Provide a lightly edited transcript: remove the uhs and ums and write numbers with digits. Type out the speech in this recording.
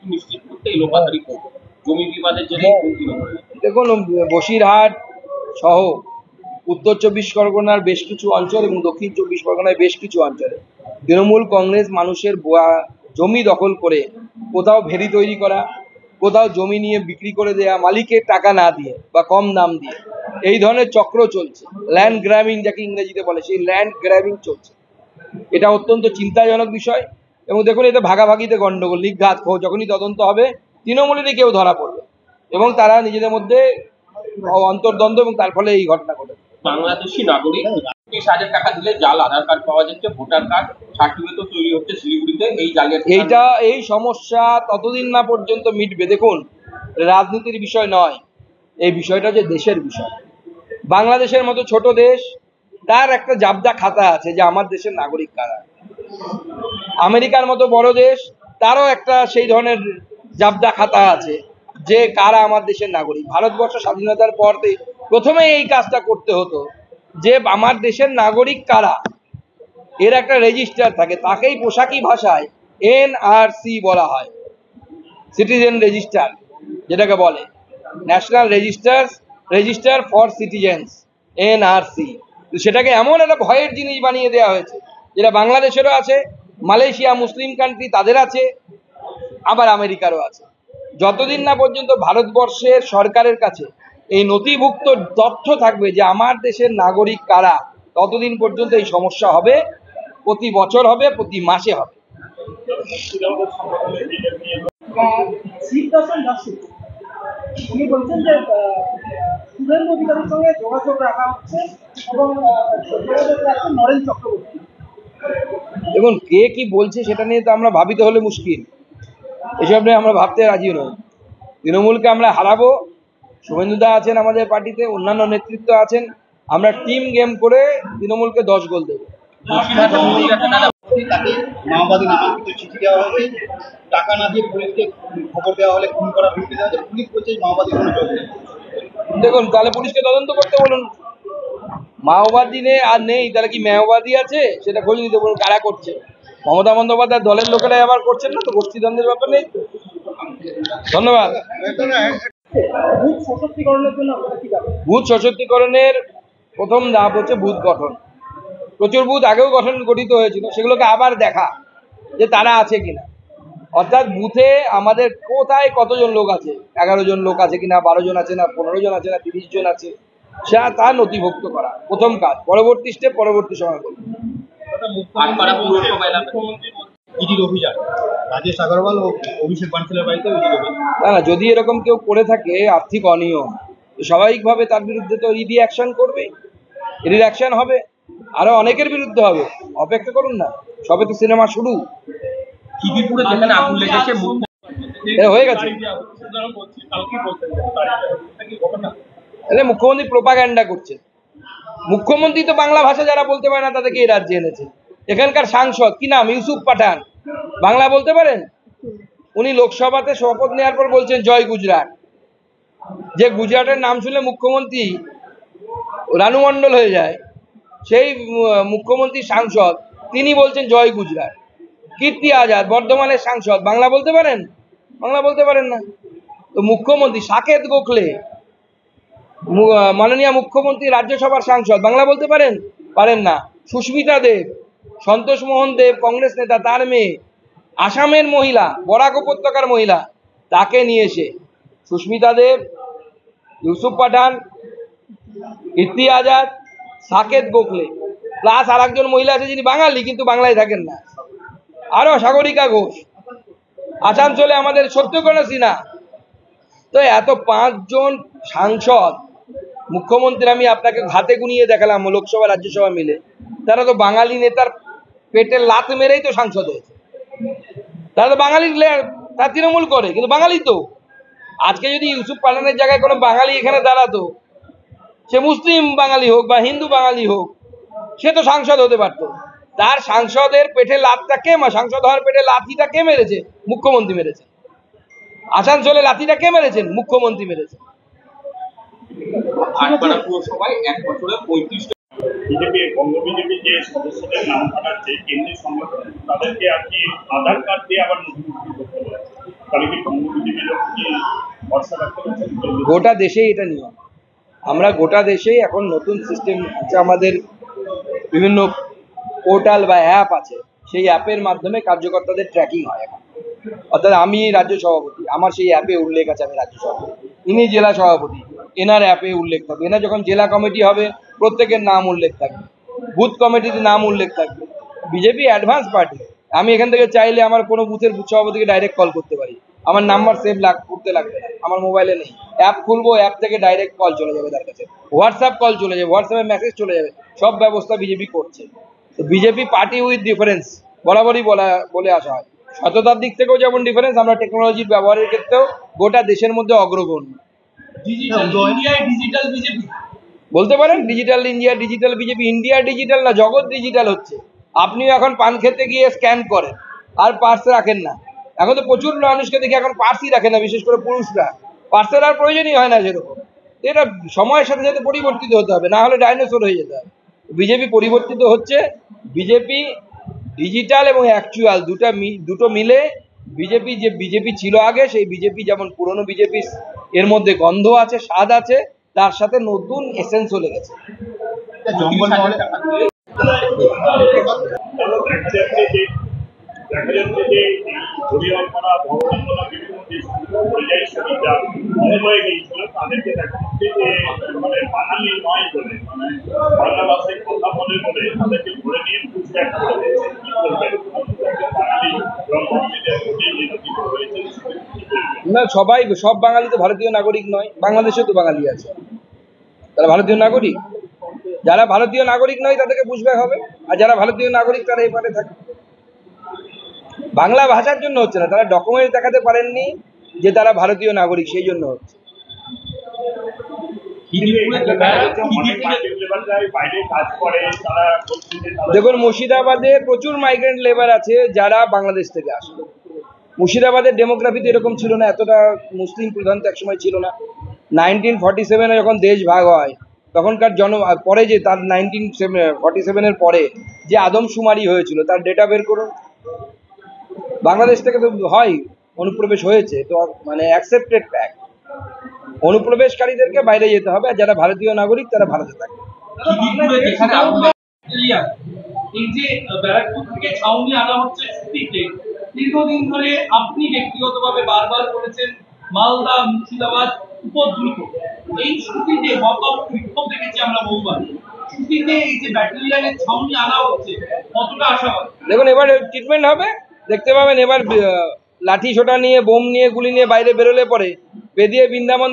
মুক্তি নিশ্চিত করতে এলোপাতাড়ি জমি বিবাদের জেরে দেখুন, বসিরহাট সহ উত্তর 24 পরগনার বেশ কিছু অঞ্চল এবং দক্ষিণ 24 পরগনার বেশ কিছু অঞ্চলে তৃণমূল কংগ্রেস মানুষের জমি দখল করে কোথাও ভেরি তৈরি করা, কোথাও জমি নিয়ে বিক্রি করে দেয়া, মালিকের টাকা না দিয়ে বা কম দাম দিয়ে এই ধরনের চক্র চলছে। ল্যান্ড গ্র্যাবিং যাকে ইংরেজিতে বলে, সেই ল্যান্ড গ্র্যাবিং চলছে। এটা অত্যন্ত চিন্তাজনক বিষয়। এবং দেখুন, এতে ভাগাভাগিতে গন্ডগোল, নিঘাত যখনই তদন্ত হবে তৃণমূলেরই কেউ ধরা পড়বে এবং তারা নিজেদের মধ্যে অন্তর্দ্বন্দ্ব এবং তার ফলে এই ঘটনা ঘটে। বাংলাদেশি নাগরিক 30,000 টাকা দিলে জাল আধার কার্ড পাওয়া যাচ্ছে, ভোটার কার্ড সার্টিফিকেট তৈরি হচ্ছে শিলিগুড়িতে। এই সমস্যা ততদিন না পর্যন্ত মিটবে, দেখুন রাজনীতির বিষয় নয়, এই বিষয়টা যে দেশের বিষয়। বাংলাদেশের মতো ছোট দেশ, তার একটা জাবদা খাতা আছে যে আমার দেশের নাগরিক কারা। আমেরিকার মতো বড় দেশ, তারও একটা সেই ধরনের জাবদা খাতা আছে যে কারা আমার দেশের নাগরিক। ভারতবর্ষ স্বাধীনতার পর প্রথমে এই কাজটা করতে হতো যে আমার দেশের নাগরিক কারা, এর একটা রেজিস্টার থাকে, তাকেই পোশাকি ভাষায় NRC বলা হয়, সিটিজেন রেজিস্টার যেটাকে বলে, national register for citizens, NRC। সেটাকে এমন একটা ভয়ের জিনিস বানিয়ে দেওয়া হয়েছে, যেটা বাংলাদেশেরও আছে, মালয়েশিয়া মুসলিম কান্ট্রি তাদের আছে, আবার আমেরিকারও আছে। যতদিন না পর্যন্ত ভারতবর্ষের সরকারের কাছে এই নথিভুক্ত তথ্য থাকবে যে আমার দেশের নাগরিক কারা, ততদিন পর্যন্ত এই সমস্যা হবে, প্রতি বছর হবে, প্রতি মাসে হবে। উনি বলছেন যে শুভেন্দু অধিকারীর সঙ্গে যোগাযোগ রাখা হচ্ছে এবং যোগাযোগ রাখছেন নরেন চক্রবর্তী। দেখুন, কে কি বলছে সেটা নিয়ে তো আমরা ভাবিতে হলে মুশকিল, এসব নিয়ে আমরা ভাবতে রাজি নই। তৃণমূলকে আমরা হারাবো, শুভেন্দুদা আছেন আমাদের পার্টিতে, অন্যান্য নেতৃত্ব আছেন, আমরা টিম গেম করে তৃণমূলকে 10 গোল দেবো। মাওবাদী নামাঙ্কিত চিঠি দেওয়া হয়েছে, টাকা না দিয়ে পুলিশকে খবর দেওয়া হলে খুন করার হুমকি দেওয়া হয়েছে, পুলিশ বলছে মাওবাদী কোনো যোগ নেই। দেখুন, তাহলে পুলিশকে তদন্ত করতে বলুন। মাওবাদী আর নেই, তাহলে কি মাওবাদী আছে সেটা খোঁজ নিতে বলুন, কারা করছে। মমতা বন্দ্যোপাধ্যায় দলের লোকেরাই আবার করছেন না তো, গোষ্ঠীদ্বন্দ্বের ব্যাপার নেই। ধন্যবাদ। বুথ সশক্তিকরণের প্রথম ধাপ হচ্ছে বুথ গঠন। প্রচুর বুথ আগেও গঠিত হয়েছিল, সেগুলোকে আবার দেখা যে তারা আছে কিনা, অর্থাৎ বুথে আমাদের কোথায় কতজন লোক আছে, 11 জন লোক আছে কিনা, 12 জন আছে না, 15 জন আছে না, 30 জন আছে, সেটা তা নথিভুক্ত করা প্রথম কাজ। পরবর্তী স্টেপ পরবর্তী সময় করব। না, যদি এরকম কেউ করে থাকে আর্থিক অনিয়ম, স্বাভাবিকভাবে তার বিরুদ্ধে তো ইডি অ্যাকশন করবে, ইডি অ্যাকশন হবে, আরো অনেকের বিরুদ্ধে হবে। অপেক্ষা করুন না, সবে তো সিনেমা শুরু। হয়ে গেছে, মুখ্যমন্ত্রী প্রোপাগ্যান্ডা করছে। মুখ্যমন্ত্রী তো বাংলা ভাষা যারা বলতে পারে না তাদেরকে এই রাজ্যে এনেছে। এখানকার সাংসদ কি নাম, ইউসুফ পাঠান, বাংলা বলতে পারেন? উনি লোকসভাতে শপথ নেওয়ার পর বলছেন জয় গুজরাট। যে গুজরাটের নাম শুনলে মুখ্যমন্ত্রী রানু মণ্ডল হয়ে যায়, সেই মুখ্যমন্ত্রী সাংসদ তিনি বলছেন জয় গুজরাট। কীর্তি আজাদ বর্ধমানের সাংসদ, বাংলা বলতে পারেন? বাংলা বলতে পারেন না। তো মুখ্যমন্ত্রী সাকেত গোখলে, মাননীয় মুখ্যমন্ত্রী রাজ্যসভার সাংসদ, বাংলা বলতে পারেন? পারেন না। সুস্মিতা দেব, সন্তোষ মোহন দেব কংগ্রেস নেতা, তার মেয়ে, আসামের মহিলা, বরাক উপত্যকার মহিলা, তাকে নিয়ে এসে সুস্মিতা দেব, ইউসুফ পাঠান, কীর্তি আজাদ, সাকেত গোখলে, প্লাস আর একজন মহিলা আছে যিনি বাঙালি কিন্তু বাংলায় থাকেন না, আরো সাগরিকা ঘোষ, আসানসোলে আমাদের সত্যকর্ণ সিনহা। তো এত 5 জন সাংসদ, মুখ্যমন্ত্রী আমি আপনাকে হাতে গুনিয়ে দেখালাম লোকসভা রাজ্যসভা মিলে, তারা তো বাঙালি নেতার পেটে লাত মেরেই তো সাংসদ হয়েছে। তারা তো বাঙালি, তারা তৃণমূল করে কিন্তু বাঙালি তো। আজকে যদি ইউসুফ পাঠানের জায়গায় কোনো বাঙালি এখানে দাঁড়াতো, সে মুসলিম বাঙালি হোক বা হিন্দু বাঙালি হোক, সে তো সাংসদ হতে পারতো। তার সাংসদের পেটে লাতটা কে, সাংসদ হওয়ার পেটে লাথিটা কে মেরেছে? মুখ্যমন্ত্রী মেরেছে। আসানসোলে লাথিটা কে মেরেছেন? মুখ্যমন্ত্রী মেরেছে। বিজেপি বঙ্গ বিজেপি যে সদস্যদের নাম পাঠাচ্ছে কেন্দ্রীয় সংগঠন, তাদেরকে আর কি আধার কার্ড দিয়ে আবার নথিভুক্ত করতে বলেছে, তাহলে কি টিভিরও কি ভরসা রাখতে পারছেন? গোটা দেশেই এটা নিয়ম। আমরা গোটা দেশেই এখন নতুন সিস্টেম আছে, আমাদের বিভিন্ন পোর্টাল বা অ্যাপ আছে, সেই অ্যাপের মাধ্যমে কার্যকর্তাদের ট্র্যাকিং হয় এখন। অর্থাৎ আমি রাজ্য সভাপতি, আমার সেই অ্যাপে উল্লেখ আছে আমি রাজ্য সভাপতি, ইনি জেলা সভাপতি, এনার অ্যাপে উল্লেখ থাকবে, এনার যখন জেলা কমিটি হবে প্রত্যেকের নাম উল্লেখ থাকবে, বুথ কমিটিতে নাম উল্লেখ থাকবে। বিজেপি অ্যাডভান্স পার্টি, আমি এখান থেকে চাইলে আমার কোনো বুথের বুথ সভাপতিকে ডাইরেক্ট কল করতে পারি, আমার নাম্বার সেভ করতে লাগবে না, আমার মোবাইলে নেই, অ্যাপ খুলবো, অ্যাপ থেকে ডাইরেক্ট কল চলে যাবে তার কাছে, হোয়াটসঅ্যাপ কল চলে যাবে, হোয়াটসঅ্যাপে মেসেজ চলে যাবে, সব ব্যবস্থা বিজেপি করছে। তো বিজেপি পার্টি উইথ ডিফারেন্স বরাবরই বলে আসা হয়, সততার দিক থেকেও যেমন ডিফারেন্স, আমরা টেকনোলজির ব্যবহারের ক্ষেত্রেও গোটা দেশের মধ্যে অগ্রগণ্য। বলতে পারেন digital India, digital BJP, India digital না, জগৎ ডিজিটাল হচ্ছে। আপনিও এখন পান খেতে গিয়ে স্ক্যান করেন আর পার্স রাখেন না, এখন তো প্রচুর মানুষকে দেখি এখন পার্সই রাখে না, বিশেষ করে পুরুষরা, পার্সের আর প্রয়োজনই হয় না সেরকম। এটা সময়ের সাথে সাথে পরিবর্তিত হতে হবে, না হলে ডাইনোসর হয়ে যেতে হবে। বিজেপি পরিবর্তিত হচ্ছে, বিজেপি ডিজিটাল এবং অ্যাকচুয়াল দুটো মিলে বিজেপি, যে বিজেপি ছিল আগে সেই বিজেপি, যেমন পুরনো বিজেপি এর মধ্যে গন্ধ আছে, স্বাদ আছে, তার সাথে নতুন এসেন্স চলে গেছে। জঙ্গল মহলে দেখা যাচ্ছে যে হরিয়ালপাড়া ভবনপাড়া বিভিন্ন পরিযায়ী শ্রমিকরা মুম্বাই গিয়েছিল, তাদেরকে দেখা যাচ্ছে যে মানে বাঙালি নয় বলে, মানে বাংলা ভাষায় কথা বলে বলে তাদেরকে ধরে নিয়ে পুষব্যাক করে দিয়েছে। কি করবেন বাঙালি না, সব বাঙালি তো ভারতীয় নাগরিক নয়, বাংলাদেশে তো বাঙালি আছে, তারা ভারতীয় নাগরিক। যারা ভারতীয় নাগরিক নয় তাদেরকে পুষব্যাক হবে, আর যারা ভারতীয় নাগরিক তারা এপারে থাকে। বাংলা ভাষার জন্য হচ্ছে না, তারা ডকুমেন্ট দেখাতে পারেননি যে তারা ভারতীয় নাগরিক, সেই জন্য হচ্ছে। বাইরে কাজ করে তারা বলছে যে দেখুন, মুর্শিদাবাদে প্রচুর মাইগ্রেন্ট লেবার আছে যারা বাংলাদেশ থেকে আসে। মুর্শিদাবাদের ডেমোগ্রাফি তো এরকম ছিল না, এতটা মুসলিম প্রধান তো একসময় ছিল না। 1947-এ যখন দেশ ভাগ হয় তখনকার পরে যে তার 1947-এর পরে যে আদমশুমারি হয়েছিল তার ডেটা বের করুন। বাংলাদেশ থেকে তো হয়, অনুপ্রবেশ হয়েছে, তো মানে অ্যাকসেপ্টেড ফ্যাক্ট। অনুপ্রবেশকারীদেরকে বাইরে যেতে হবে, আর যারা ভারতীয় নাগরিক তারা ভারতে থাকে। এই যে ব্যারাকপুর থেকে ছাউনি আনা হচ্ছে ছুটিতে, দীর্ঘদিন ধরে আপনি ব্যক্তিগতভাবে বারবার বলেছেন মালদা মুর্শিদাবাদ উপদ্রুত, এই ছুটিতে ব্যাপক বিক্ষোভ দেখেছি আমরা বহুবার। ছুটিতে এই যে ব্যাটালিয়নের ছাউনি আনা হচ্ছে, কতটা আশাবাদী? দেখুন, এবার ট্রিটমেন্ট হবে, দেখতে পাবেন। এবার লাঠি সোটা নিয়ে, বোম নিয়ে, গুলি নিয়ে বাইরে বেরোলে পরে বেরিয়ে বৃন্দাবন